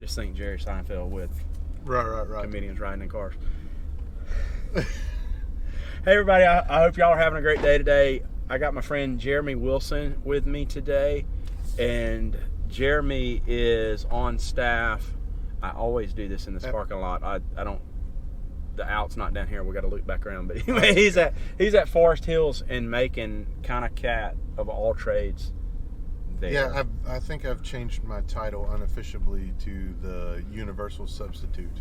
Just think Jerry Seinfeld with Right. comedians riding in cars. Hey everybody, I hope y'all are having a great day today. I got my friend Jeremy Wilson with me today, and Jeremy is on staff. I always do this in this parking lot. I don't. The out's not down here. We got to loop back around. But anyway, he's at Forest Hills in Macon, kind of cat of all trades. There. Yeah, I think I've changed my title unofficially to the Universal Substitute.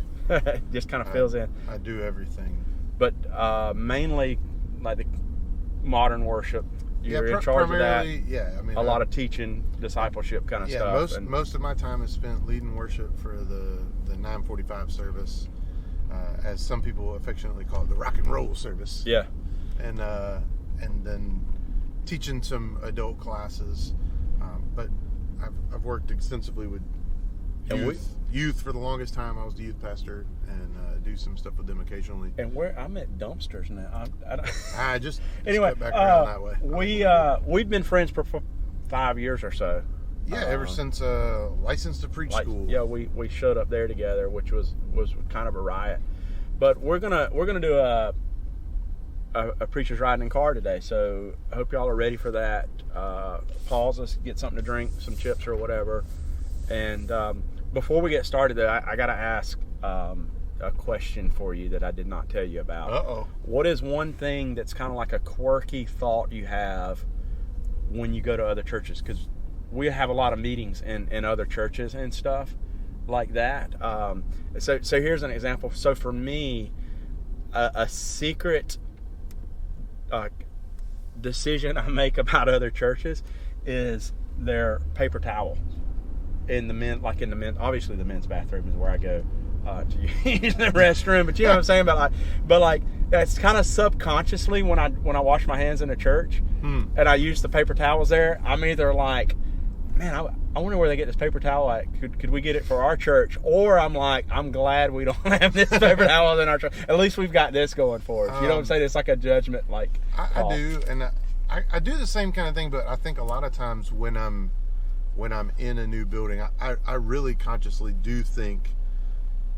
Just kind of fills in. I do everything. But mainly like the modern worship. You're in charge of that. Yeah, I mean, a lot of teaching, discipleship kind of stuff. Yeah, most of my time is spent leading worship for the 9:45 service, as some people affectionately call it, the rock and roll service. Yeah, and then teaching some adult classes. But I've worked extensively with youth for the longest time. I was the youth pastor and do some stuff with them occasionally. And I'm at dumpsters now. I just anyway, back around that way. We've been friends for 5 years or so. Yeah, ever since License to Preach school. Yeah, we showed up there together, which was kind of a riot. But we're gonna do a preacher's riding in car today, so I hope y'all are ready for that. Pause us, get something to drink, some chips or whatever. And before we get started, though, I got to ask a question for you that I did not tell you about. Uh-oh. What is one thing that's kind of like a quirky thought you have when you go to other churches? Because we have a lot of meetings in other churches and stuff like that. So here's an example. So for me, a secret decision I make about other churches is their paper towel in the men's obviously the men's bathroom is where I go to use the restroom, but you know what I'm saying. But it's kind of subconsciously when I wash my hands in a church and I use the paper towels there, I'm either like, man, I wonder where they get this paper towel at. Could we get it for our church? Or I'm like, I'm glad we don't have this paper towel in our church. At least we've got this going for us. You know what I'm saying? It's like a judgment. I do, and I do the same kind of thing. But I think a lot of times when I'm in a new building, I really consciously do think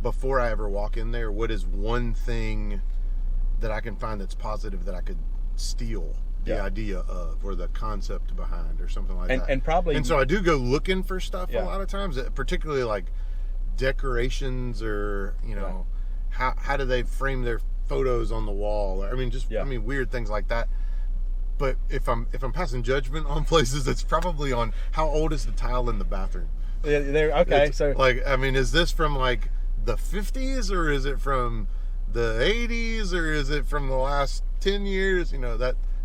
before I ever walk in there, what is one thing that I can find that's positive that I could steal the idea of, or the concept behind, or something like that. And so I do go looking for stuff a lot of times, particularly like decorations, or how do they frame their photos on the wall? I mean, weird things like that. But if I'm passing judgment on places, it's probably on how old is the tile in the bathroom. Yeah, okay. So is this from like the 50s, or is it from the 80s, or is it from the last 10 years?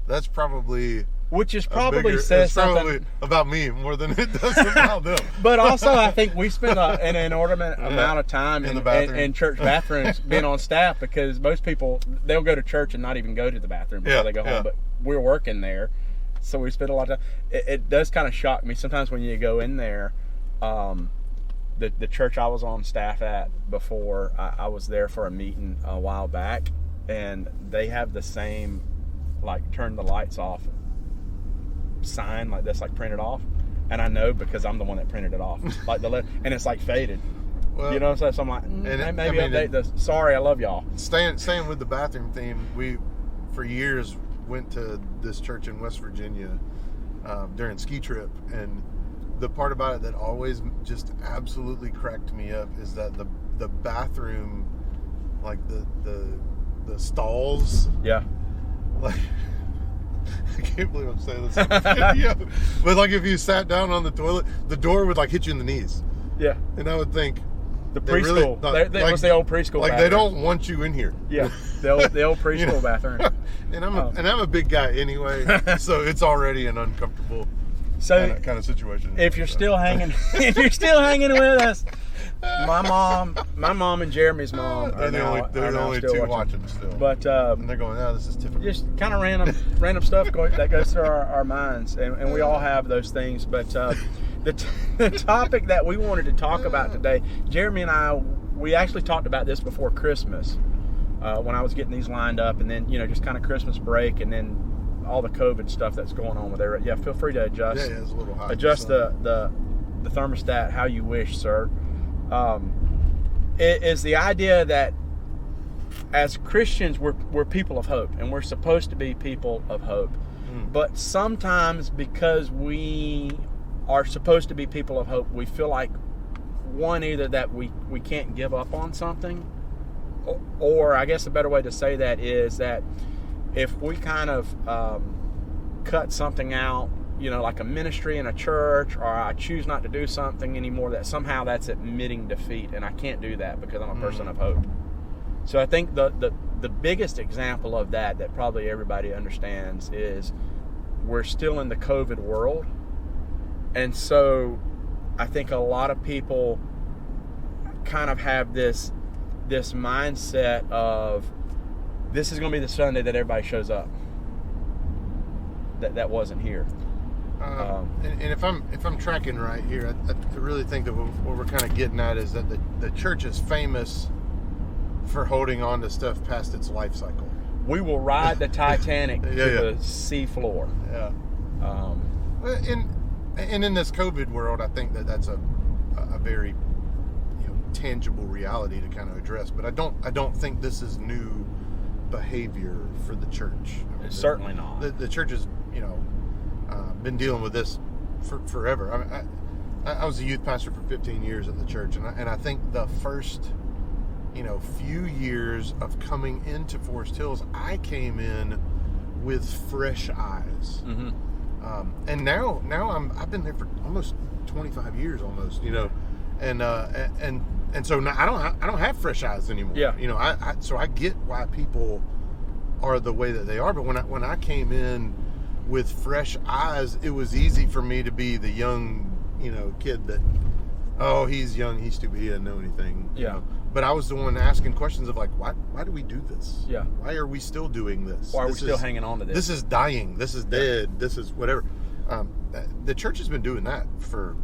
That's probably... Which is probably says something about me more than it does about them. But also, I think we spend an inordinate amount of time in church bathrooms being on staff, because most people, they'll go to church and not even go to the bathroom before they go home. But we're working there, so we spend a lot of time. It does kind of shock me sometimes when you go in there. The church I was on staff at before, I was there for a meeting a while back, and they have the same turn the lights off sign that's printed off, and I know because I'm the one that printed it off, and it's faded. Well, you know what I'm saying? So I'm like, maybe update this. Sorry, I love y'all. Staying with the bathroom theme, we for years went to this church in West Virginia during ski trip, and the part about it that always just absolutely cracked me up is that the bathroom, the stalls, I can't believe I'm saying this on video. But if you sat down on the toilet, the door would hit you in the knees. Yeah. And I would think, the preschool. That was the old preschool bathroom. They don't want you in here. Yeah. The old preschool bathroom. And I'm a big guy anyway, so it's already an uncomfortable kind of situation. If you're still hanging with us, my mom and Jeremy's mom they're the only two watching still. But and they're going, this is typical. Just kind of random stuff that goes through our minds, and we all have those things. But the topic that we wanted to talk about today, Jeremy and I, we actually talked about this before Christmas, when I was getting these lined up, and then just kind of Christmas break, and then all the COVID stuff that's going on with it. Yeah, feel free to adjust. Yeah, it's a little hot. Adjust the thermostat how you wish, sir. is the idea that as Christians, we're people of hope, and we're supposed to be people of hope. But sometimes, because we are supposed to be people of hope, we feel like, either that we can't give up on something, or I guess a better way to say that is that if we kind of cut something out, like a ministry in a church, or I choose not to do something anymore, that somehow that's admitting defeat, and I can't do that because I'm a person of hope. So I think the biggest example of that probably everybody understands is we're still in the COVID world. And so I think a lot of people kind of have this mindset of, this is going to be the Sunday that everybody shows up. That wasn't here. And if I'm tracking right here, I really think that what we're kind of getting at is that the church is famous for holding on to stuff past its life cycle. We will ride the Titanic to the sea floor. Yeah. And in this COVID world, I think that's a very tangible reality to kind of address. But I don't think this is new behavior for the church. It's certainly not. The church has been dealing with this for forever. I was a youth pastor for 15 years at the church, and I think the first few years of coming into Forest Hills, I came in with fresh eyes. And now I've been there for almost 25 years almost, and so now I don't have fresh eyes anymore. Yeah. So I get why people are the way that they are, but when I came in with fresh eyes, it was easy for me to be the young, kid that, oh, he's young, he's stupid, he doesn't know anything. Yeah. But I was the one asking questions of like, why do we do this? Yeah. Why are we still doing this? Why are we still hanging on to this? This is dying. This is dead. This is whatever. The church has been doing that for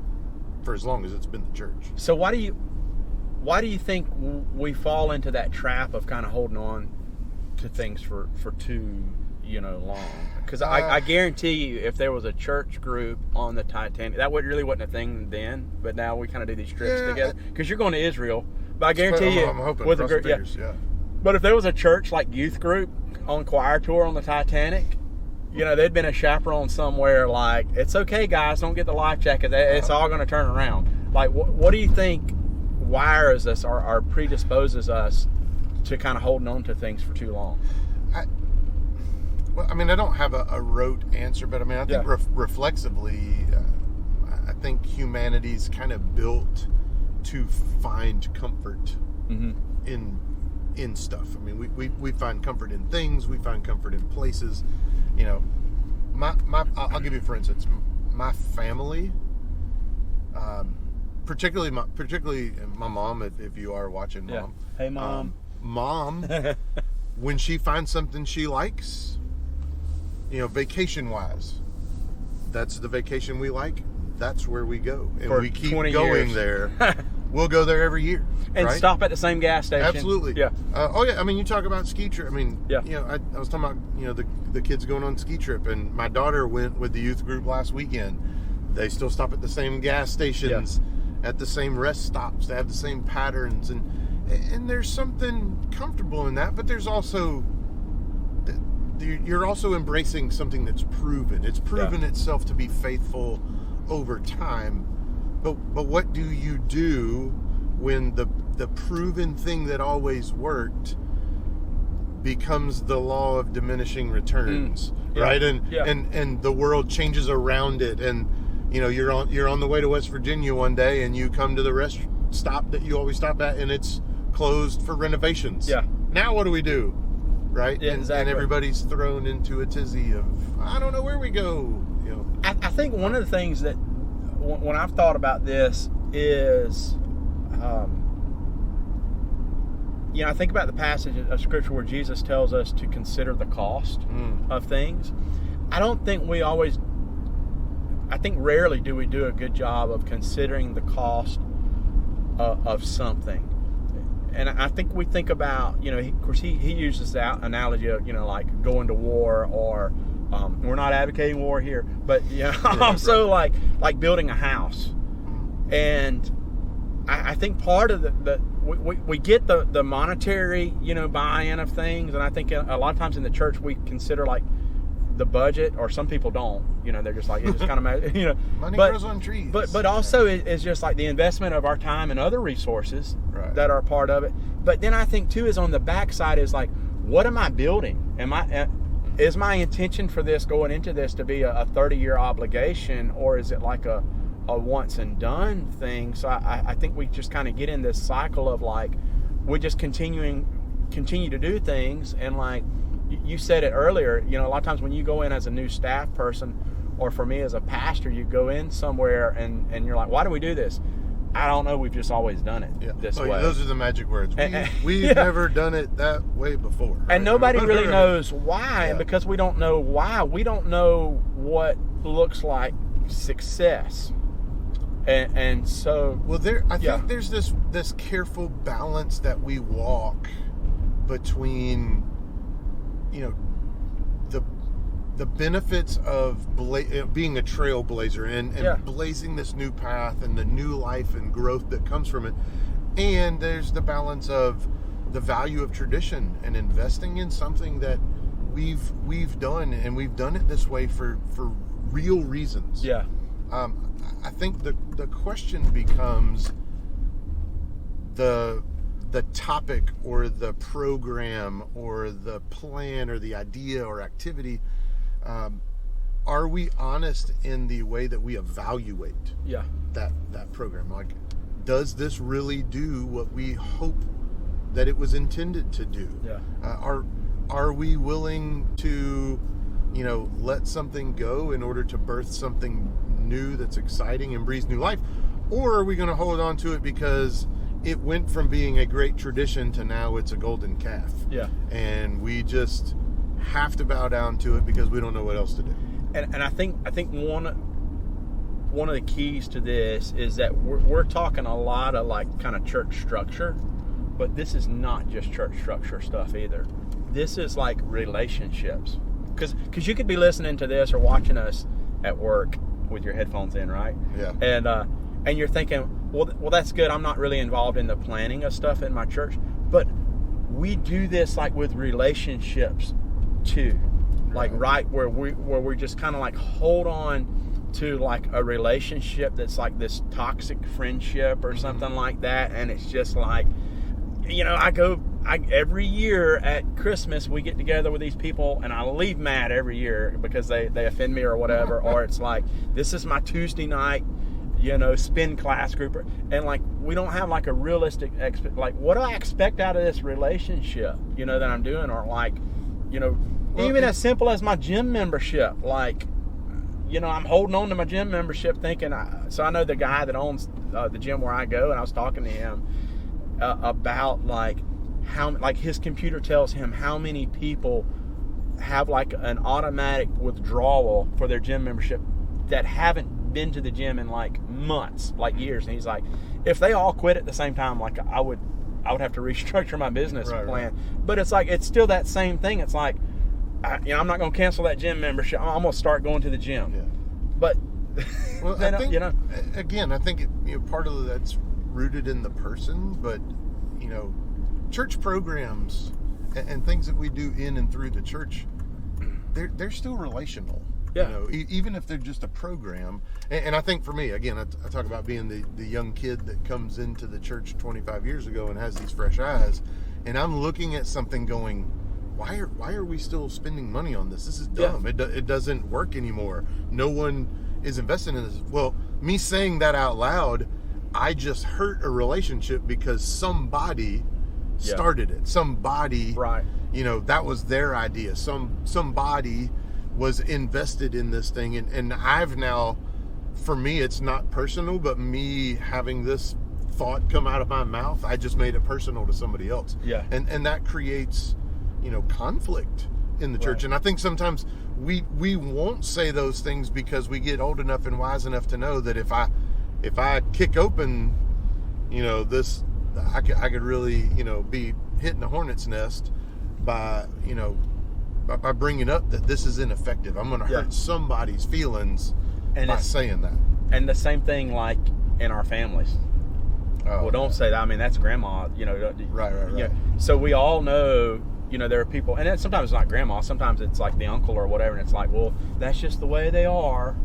as long as it's been the church. So why do you think we fall into that trap of kind of holding on to things for too long? Because I guarantee you, if there was a church group on the Titanic, that really wasn't a thing then. But now we kind of do these trips together. Because you're going to Israel. But I guarantee I'm hoping with a group, yeah. But if there was a church like youth group on choir tour on the Titanic, they'd been a chaperone somewhere. Like, it's okay, guys, don't get the life jacket. It's all going to turn around. Like, what do you think wires us or predisposes us to kind of holding on to things for too long? I don't have a rote answer, but I think reflexively, I think humanity's kind of built to find comfort in stuff. We find comfort in things. We find comfort in places. I'll give you for instance, my family, particularly my mom. If you are watching, Mom. Hey, Mom. Mom, when she finds something she likes, vacation wise, that's the vacation we like. That's where we go, and we keep going there. We'll go there every year, and stop at the same gas station. Absolutely, yeah. You talk about ski trip. I was talking about the kids going on ski trip, and my daughter went with the youth group last weekend. They still stop at the same gas stations, at the same rest stops. They have the same patterns, and there's something comfortable in that. But there's also you're also embracing something that's proven. It's proven itself to be faithful over time. But what do you do when the proven thing that always worked becomes the law of diminishing returns, right? And the world changes around it, and you're on the way to West Virginia one day, and you come to the rest stop that you always stop at, and it's closed for renovations. Yeah. Now what do we do? Right? Yeah, exactly. And everybody's thrown into a tizzy of, I don't know where we go. I think one of the things that when I've thought about this is, I think about the passage of Scripture where Jesus tells us to consider the cost of things. I think rarely do we do a good job of considering the cost of something. And I think we think about, of course, he uses that analogy of, like going to war, or we're not advocating war here, but also like building a house. And I think part of we get the monetary, buy-in of things, and I think a lot of times in the church we consider like the budget, or some people don't. They're just like, it's just kind of money grows on trees. But also it's just like the investment of our time and other resources that are part of it. But then I think too is on the backside is like, what am I building? Is my intention for this going into this to be a 30-year obligation, or is it like a once and done thing? So I think we just kind of get in this cycle of like, we just continue to do things, and like you said it earlier, a lot of times when you go in as a new staff person, or for me as a pastor, you go in somewhere and you're like, why do we do this? I don't know, we've just always done it this way. Those are the magic words. We've never done it that way before. Right? And nobody really knows why, and because we don't know why, we don't know what looks like success. And so, I think there's this careful balance that we walk between, the benefits of being a trailblazer and blazing this new path and the new life and growth that comes from it, and there's the balance of the value of tradition and investing in something that we've done, and we've done it this way for real reasons. I think the question becomes the topic or the program or the plan or the idea or activity. Are we honest in the way that we evaluate that program? Like, does this really do what we hope that it was intended to do? Are we willing to let something go in order to birth something new that's exciting and breathes new life? Or are we going to hold on to it because it went from being a great tradition to now it's a golden calf? And we just have to bow down to it because we don't know what else to do. And I think one of the keys to this is that we're talking a lot of like kind of church structure, but this is not just church structure stuff either. This is like relationships. Because you could be listening to this or watching us at work with your headphones in, right? And you're thinking, well, that's good. I'm not really involved in the planning of stuff in my church, but we do this like with relationships too, like where we just kind of like hold on to like a relationship that's like this toxic friendship or something like that, and it's just like, every year at Christmas we get together with these people, and I leave mad every year because they offend me or whatever, or it's like, this is my Tuesday night, spin class group, and like we don't have like a realistic like, what do I expect out of this relationship, that I'm doing, or like, even as simple as my gym membership, like, I'm holding on to my gym membership thinking, so I know the guy that owns the gym where I go, and I was talking to him about like how, like, his computer tells him how many people have like an automatic withdrawal for their gym membership that haven't been to the gym in like months, like years. And he's like, if they all quit at the same time, like I would have to restructure my business plan. But it's like, it's still that same thing. It's like, I'm not going to cancel that gym membership. I'm going to start going to the gym. But I think, again, I think part of that's rooted in the person, but church programs and things that we do in and through the church, they're still relational. Even if they're just a program. And I think for me, again, I talk about being the young kid that comes into the church 25 years ago and has these fresh eyes, and I'm looking at something going, why are we still spending money on this? This is dumb. It doesn't work anymore. No one is investing in this. Well, me saying that out loud, I just hurt a relationship because somebody started it. Somebody, that was their idea. Somebody was invested in this thing, and I've now, for me, it's not personal, but me having this thought come out of my mouth, I just made it personal to somebody else. And that creates conflict in the church. And I think sometimes we won't say those things because we get old enough and wise enough to know that if I kick open this, I could really be hitting a hornet's nest by bringing up that this is ineffective. I'm going to hurt somebody's feelings by saying that. And the same thing like in our families. well, don't say that. I mean, that's grandma, Right. So we all know, there are people, and sometimes it's not grandma, sometimes it's like the uncle or whatever, and it's like, well, that's just the way they are.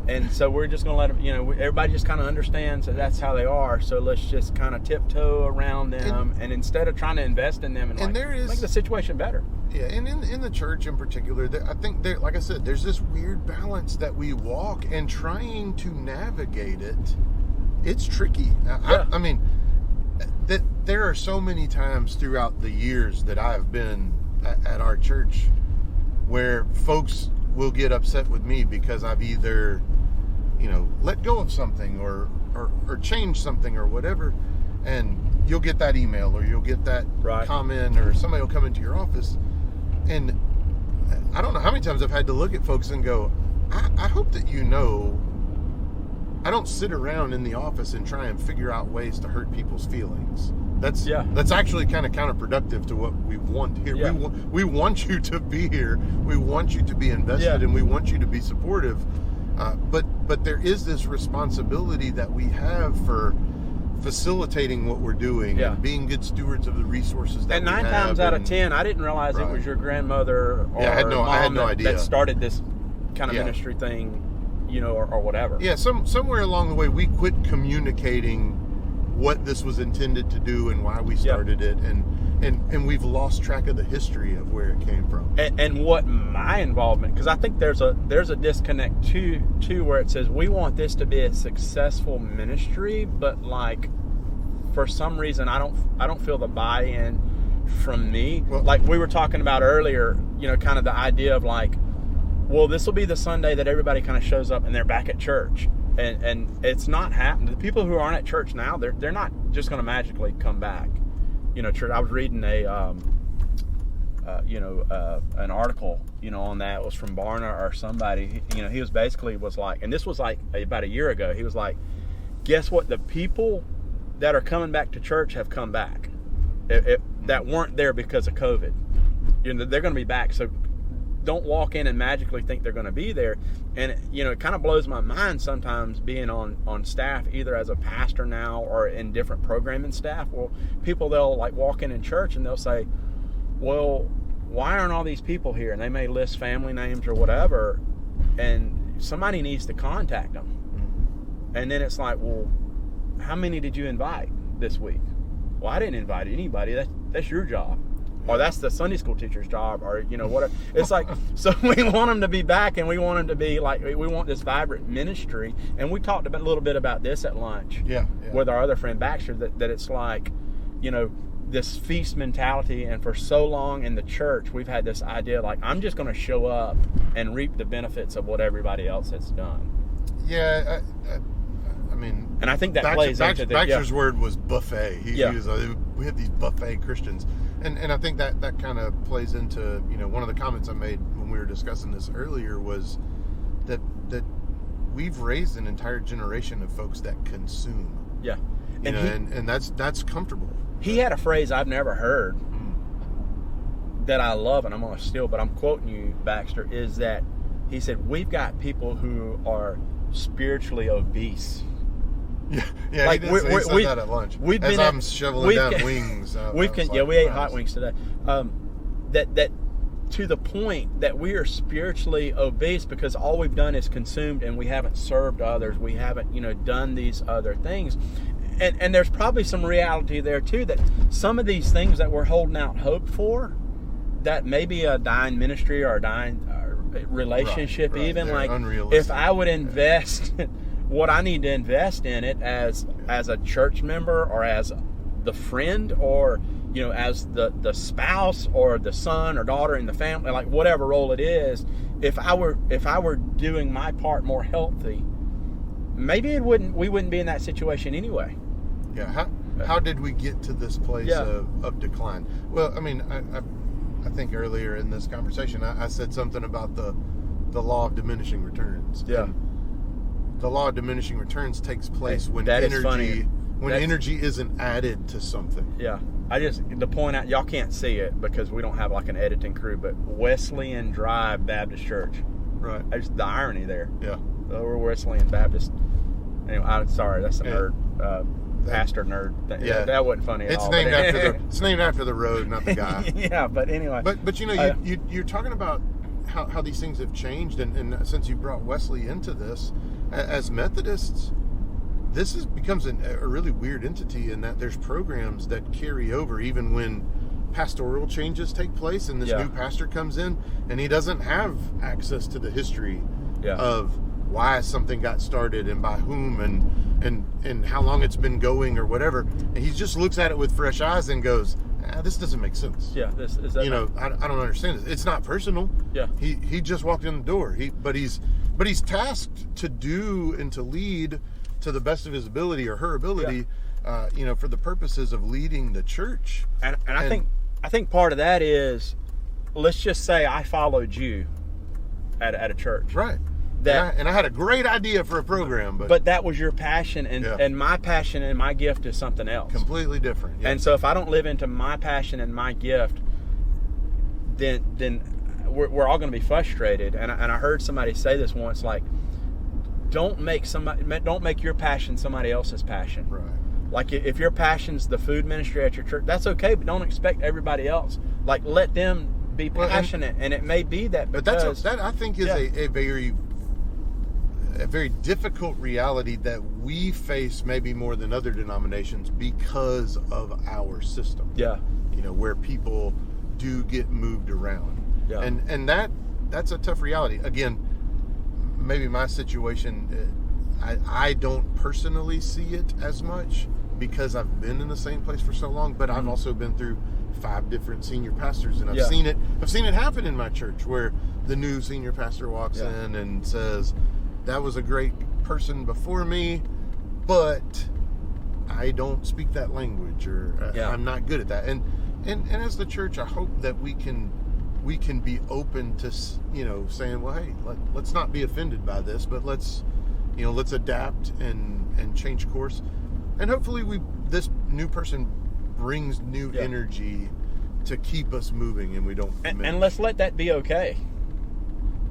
And so we're just going to let them, everybody just kind of understands that that's how they are. So let's just kind of tiptoe around them. And instead of trying to invest in them and make the situation better. Yeah, and in the church in particular, I think, like I said, there's this weird balance that we walk, and trying to navigate it, it's tricky. Yeah. I mean, there are so many times throughout the years that I have been at our church where folks will get upset with me because I've either let go of something or change something or whatever, and you'll get that email or you'll get that comment, or somebody will come into your office, and I don't know how many times I've had to look at folks and go, I hope that I don't sit around in the office and try and figure out ways to hurt people's feelings. That's actually kind of counterproductive to what we want here. Yeah. We want you to be here. We want you to be invested, and we want you to be supportive. But there is this responsibility that we have for facilitating what we're doing and being good stewards of the resources that and we have. 9 times out of 10, I didn't realize it was your grandmother or I had no idea that started this kind of ministry thing, or whatever. Yeah, somewhere along the way we quit communicating what this was intended to do and why we started it, and we've lost track of the history of where it came from. And what my involvement, because I think there's a disconnect too where it says we want this to be a successful ministry, but like for some reason I don't feel the buy-in from me. Well, like we were talking about earlier, kind of the idea of like, well, this will be the Sunday that everybody kind of shows up and they're back at church. And it's not happening. The people who aren't at church now, they're not just going to magically come back. Church. I was reading an article, on that. It was from Barna or somebody. He was basically like, and this was like about a year ago. He was like, guess what? The people that are coming back to church have come back. That weren't there because of COVID. They're going to be back. So don't walk in and magically think they're going to be there. And it kind of blows my mind sometimes being on staff, either as a pastor now or in different programming staff. Well, they'll like walk in church and they'll say, well, why aren't all these people here? And they may list family names or whatever, and somebody needs to contact them. And then it's like, well, how many did you invite this week? Well, I didn't invite anybody. That's your job. Or that's the Sunday school teacher's job, or whatever. It's like, so we want them to be back, and we want them to be like, we want this vibrant ministry. And we talked a little bit about this at lunch with our other friend Baxter, that it's like, this feast mentality. And for so long in the church, we've had this idea like, I'm just going to show up and reap the benefits of what everybody else has done. Yeah, I mean, and I think that plays into the Baxter's word was buffet. He was, we have these buffet Christians. And I think that kind of plays into, one of the comments I made when we were discussing this earlier was that we've raised an entire generation of folks that consume. Yeah. And that's comfortable. He had a phrase I've never heard that I love, and I'm going to steal, but I'm quoting you, Baxter, is that he said, we've got people who are spiritually obese. Yeah, like he said that at lunch. I'm shoveling down wings. We ate hot wings today. That to the point that we are spiritually obese because all we've done is consumed, and we haven't served others. We haven't, done these other things. And there's probably some reality there too, that some of these things that we're holding out hope for, that maybe a dying ministry or a dying relationship, even they're like unrealistic. If I would invest what I need to invest in it as a church member, or as the friend, or as the spouse or the son or daughter in the family, like whatever role it is, if I were doing my part more healthy, maybe we wouldn't be in that situation anyway. Yeah. How did we get to this place of decline? Well, I mean, I think earlier in this conversation I said something about the law of diminishing returns. Yeah. And the law of diminishing returns takes place when energy isn't added to something. Yeah. To point out, y'all can't see it because we don't have like an editing crew, but Wesleyan Drive Baptist Church. Right. There's the irony there. Yeah. We're Wesleyan Baptist. Anyway, sorry, that's a nerd. pastor nerd thing. Yeah, that wasn't funny at all. It's named after the road, not the guy. Yeah, but anyway. But you know, you're talking about how these things have changed, and since you brought Wesley into this, as Methodists, this becomes a really weird entity in that there's programs that carry over even when pastoral changes take place and this new pastor comes in and he doesn't have access to the history of why something got started and by whom and how long it's been going or whatever. And he just looks at it with fresh eyes and goes, this doesn't make sense. Yeah, this is that. You know, I don't understand this. It's not personal. Yeah. He just walked in the door. But he's tasked to do and to lead to the best of his ability or her ability, you know, for the purposes of leading the church. And I think part of that is, let's just say I followed you at a church. Right. And I had a great idea for a program, but that was your passion, and my passion and my gift is something else. Completely different. Yeah. And so if I don't live into my passion and my gift, then we're all going to be frustrated. And I heard somebody say this once, like, don't make your passion somebody else's passion. Right. Like if your passion's the food ministry at your church, that's okay, but don't expect everybody else. Like let them be passionate, and it may be that. But that I think is a very difficult reality that we face maybe more than other denominations because of our system. Yeah. You know, where people do get moved around. Yeah. And that's a tough reality. Again, maybe my situation, I don't personally see it as much because I've been in the same place for so long, but I've also been through 5 different senior pastors, and I've seen it happen in my church where the new senior pastor walks in and says, that was a great person before me, but I don't speak that language, or I'm not good at that. And as the church, I hope that we can be open to, you know, saying, well, hey, let's not be offended by this, but let's adapt and change course. And hopefully this new person brings new energy to keep us moving, and we don't. And let's let that be okay.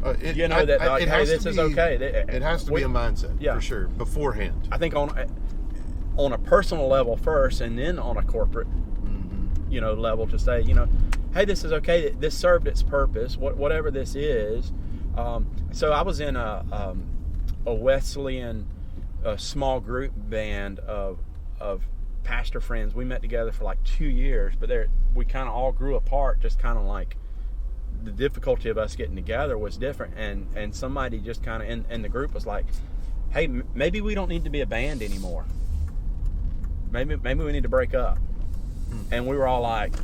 This is okay. It has to be a mindset, for sure, beforehand. I think on a personal level first, and then on a corporate, level to say, hey, this is okay. This served its purpose, whatever this is. So I was in a Wesleyan small group band of pastor friends. We met together for like 2 years, but we kind of all grew apart, just kind of like the difficulty of us getting together was different, and somebody just kind of in the group was like, hey, maybe we don't need to be a band anymore. Maybe we need to break up. And we were all like,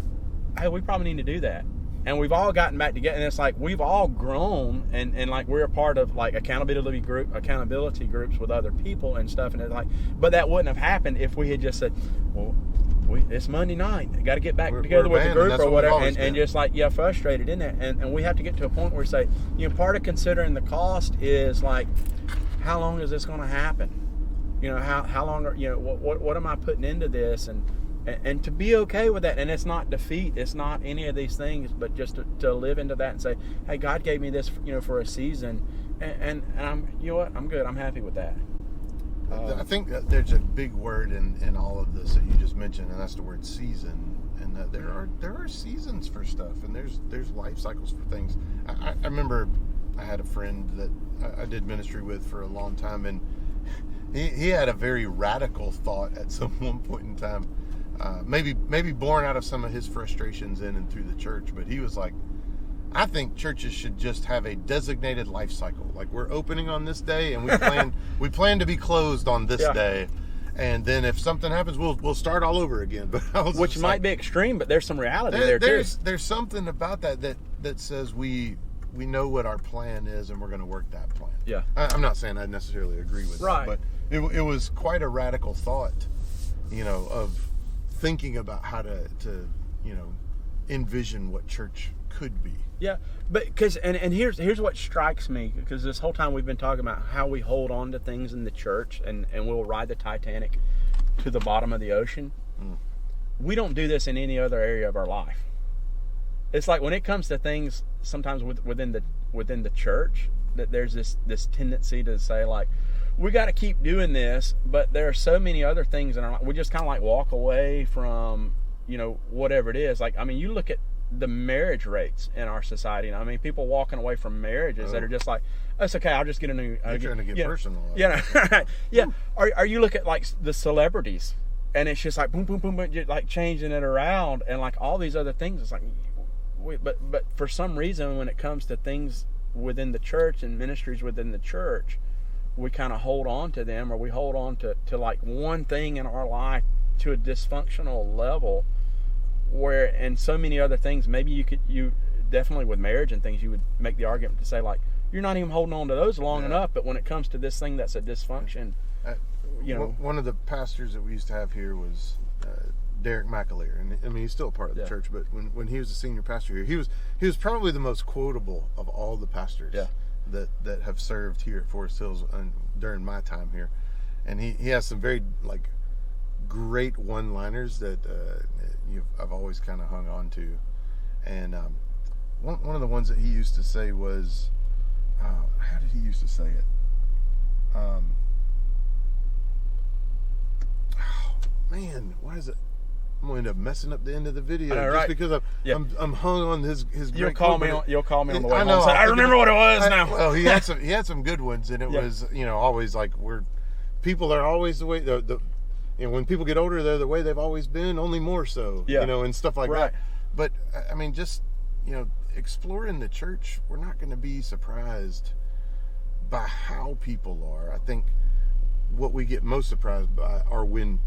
hey, we probably need to do that. And we've all gotten back together, and it's like we've all grown, and like we're a part of like accountability groups with other people and stuff, and it's like, but that wouldn't have happened if we had just said, well, it's Monday night, I got to get back together with the group or whatever, and just like frustrated in that, and we have to get to a point where we say, part of considering the cost is like, how long is this going to happen? How long are what am I putting into this, and to be okay with that. And it's not defeat, it's not any of these things, but just to live into that and say, hey, God gave me this, for a season, and I'm, I'm good, I'm happy with that. I think that there's a big word in all of this that you just mentioned, and that's the word season. And that there are seasons for stuff, and there's life cycles for things. I remember I had a friend that I did ministry with for a long time, and he had a very radical thought at some one point in time. Maybe born out of some of his frustrations in and through the church, but he was like, I think churches should just have a designated life cycle. Like, we're opening on this day, and we plan to be closed on this day, and then if something happens, we'll start all over again. But which might be extreme, but there's some reality there too. There's something about that says we know what our plan is, and we're going to work that plan. Yeah, I'm not saying I necessarily agree with that, but it was quite a radical thought, of thinking about how to envision what church could be. Yeah, but because and here's what strikes me, because this whole time we've been talking about how we hold on to things in the church, and we'll ride the Titanic to the bottom of the ocean. We don't do this in any other area of our life. It's like when it comes to things sometimes within the church, that there's this tendency to say like, we got to keep doing this, but there are so many other things in our life. We just kind of like walk away from, whatever it is. Like, I mean, you look at the marriage rates in our society. I mean, people walking away from marriages that are just like, it's okay, I'll just get a new. You're trying to get personal. Yeah, yeah. Or you look at like the celebrities, and it's just like boom, boom, boom, boom, like changing it around, and like all these other things. It's like, but for some reason, when it comes to things within the church and ministries within the church, we kind of hold on to them, or we hold on to like one thing in our life to a dysfunctional level, where in so many other things, maybe you definitely with marriage and things, you would make the argument to say like, you're not even holding on to those long enough, but when it comes to this thing that's a dysfunction, one of the pastors that we used to have here was Derek McAleer, and I mean, he's still a part of the church, but when he was a senior pastor here, he was probably the most quotable of all the pastors that have served here at Forest Hills during my time here. And he has some very like great one-liners that I've always kind of hung on to. And one of the ones that he used to say was, how did he used to say it? Oh man, why is it? I'm going to end up messing up the end of the video just because I'm hung on his You'll call me on the way home. know. I remember what it was now. Well, he had some good ones, and it was always like people are always the way when people get older, they're the way they've always been, only more so. And stuff like that. But I mean, just exploring the church, we're not going to be surprised by how people are. I think what we get most surprised by are when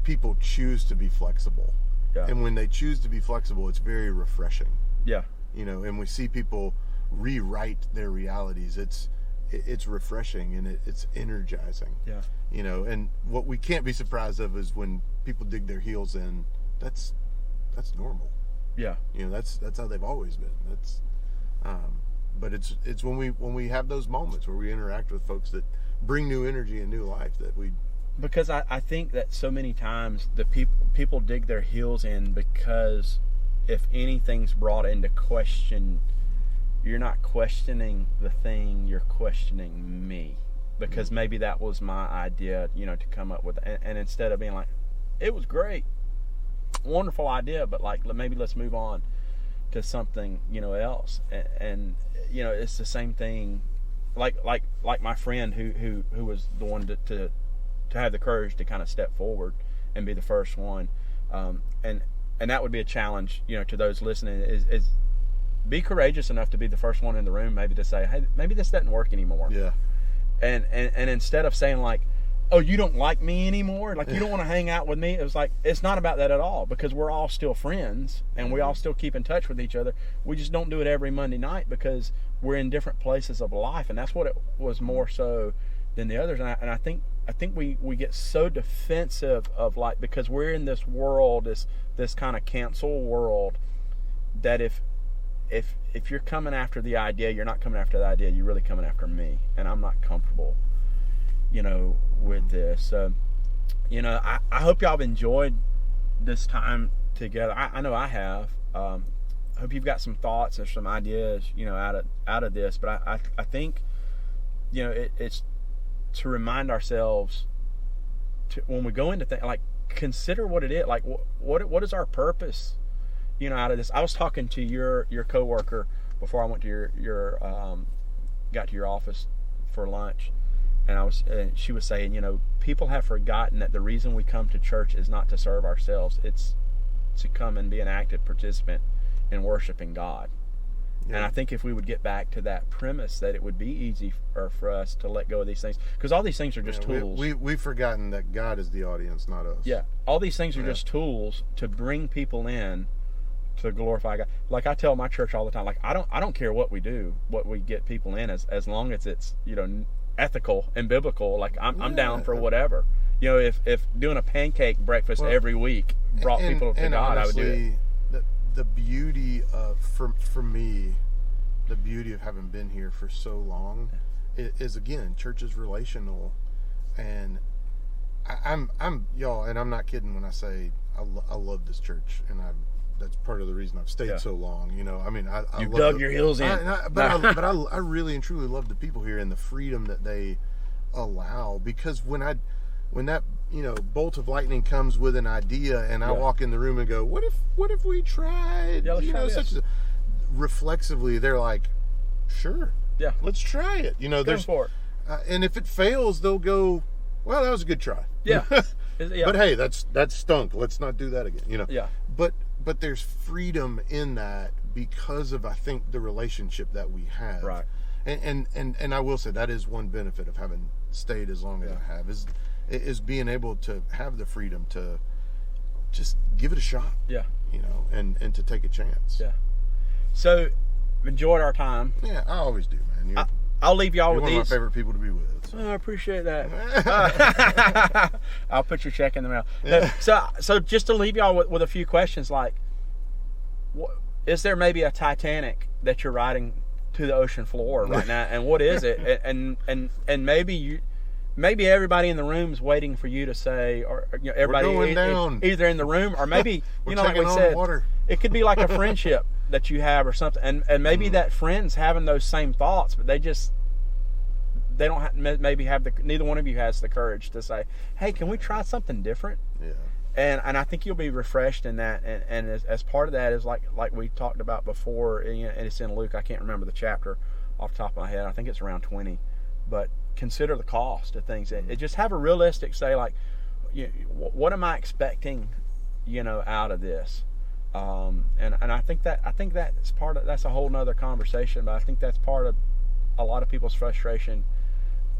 people choose to be flexible. And when they choose to be flexible, it's very refreshing. And we see people rewrite their realities. It's refreshing, and it's energizing. And what we can't be surprised of is when people dig their heels in. That's normal. That's how they've always been. But it's when we have those moments where we interact with folks that bring new energy and new life that we. Because I think that so many times the people dig their heels in because if anything's brought into question, you're not questioning the thing, you're questioning me. Because maybe that was my idea, to come up with. And instead of being like, it was great, wonderful idea, but like maybe let's move on to something, else. And it's the same thing. Like my friend who was the one to have the courage to kind of step forward and be the first one, and that would be a challenge, to those listening, is be courageous enough to be the first one in the room, maybe to say, hey, maybe this doesn't work anymore. And instead of saying like, oh, you don't like me anymore, like you don't want to hang out with me, it was like, it's not about that at all, because we're all still friends and we all still keep in touch with each other. We just don't do it every Monday night because we're in different places of life, and that's what it was more so than the others. And I think we get so defensive of like, because we're in this world, this kind of cancel world, that if you're coming after the idea, you're not coming after the idea, you're really coming after me, and I'm not comfortable, with this. So, I hope y'all have enjoyed this time together. I know I have. I hope you've got some thoughts and some ideas, out of this. But I think, it's to remind ourselves when we go into things, like, consider what it is. Like, what is our purpose, out of this? I was talking to your coworker before I went to got to your office for lunch, and she was saying, people have forgotten that the reason we come to church is not to serve ourselves; it's to come and be an active participant in worshiping God. And I think if we would get back to that premise, that it would be easy for us to let go of these things, because all these things are just tools. We've forgotten that God is the audience, not us. All these things are just tools to bring people in to glorify God. Like I tell my church all the time, like I don't care what we do, what we get people in, as long as it's ethical and biblical. Like I'm down for whatever. If doing a pancake breakfast every week brought people to God, honestly, I would do it. The beauty of, for me, the beauty of having been here for so long is, again, church is relational, and I'm y'all, and I'm not kidding when I say I love this church, and that's part of the reason I've stayed so long. I mean, I you dug your heels in, but I really and truly love the people here and the freedom that they allow, because when that bolt of lightning comes with an idea, and I walk in the room and go, what if we tried? Reflexively, they're like, sure, let's try it. Go for it. And if it fails, they'll go, well, that was a good try. Yeah. But hey, that stunk. Let's not do that again. Yeah. But there's freedom in that because of, I think, the relationship that we have. Right. And I will say that is one benefit of having stayed as long as I have, is being able to have the freedom to just give it a shot. Yeah. And to take a chance. Yeah. So, enjoyed our time. Yeah, I always do, man. I'll leave y'all with these. You're one of my favorite people to be with. So. Oh, I appreciate that. I'll put your check in the mail. Yeah. So just to leave y'all with a few questions, like, is there maybe a Titanic that you're riding to the ocean floor right now, and what is it? And maybe everybody in the room is waiting for you to say, or everybody we're going down. Either in the room, or maybe like we said, water. It could be like a friendship that you have or something, and maybe that friend's having those same thoughts, but they don't neither one of you has the courage to say, hey, can we try something different? Yeah. And I think you'll be refreshed in that, and as part of that is like we talked about before, and it's in Luke. I can't remember the chapter off the top of my head. I think it's around 20, but consider the cost of things. It just have a realistic say, like, what am I expecting, out of this? And I think that's part of, that's a whole nother conversation, but I think that's part of a lot of people's frustration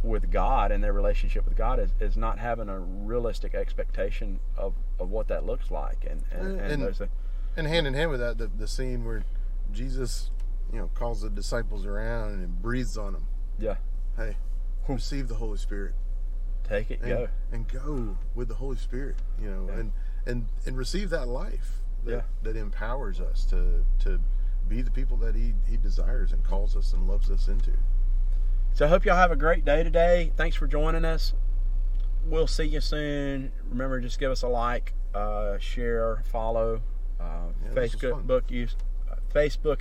with God and their relationship with God is not having a realistic expectation of what that looks like. And hand in hand with that, the scene where Jesus, calls the disciples around and breathes on them. Yeah. Hey, receive the Holy Spirit. Take it, go. And go with the Holy Spirit, and receive that life that empowers us to be the people that he desires and calls us and loves us into. So I hope y'all have a great day today. Thanks for joining us. We'll see you soon. Remember, just give us a like, share, follow, Facebook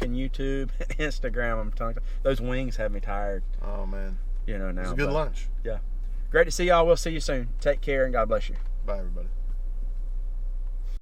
and YouTube, Instagram. Those wings have me tired. Oh, man. Now. It was a good lunch. Yeah. Great to see y'all. We'll see you soon. Take care, and God bless you. Bye, everybody.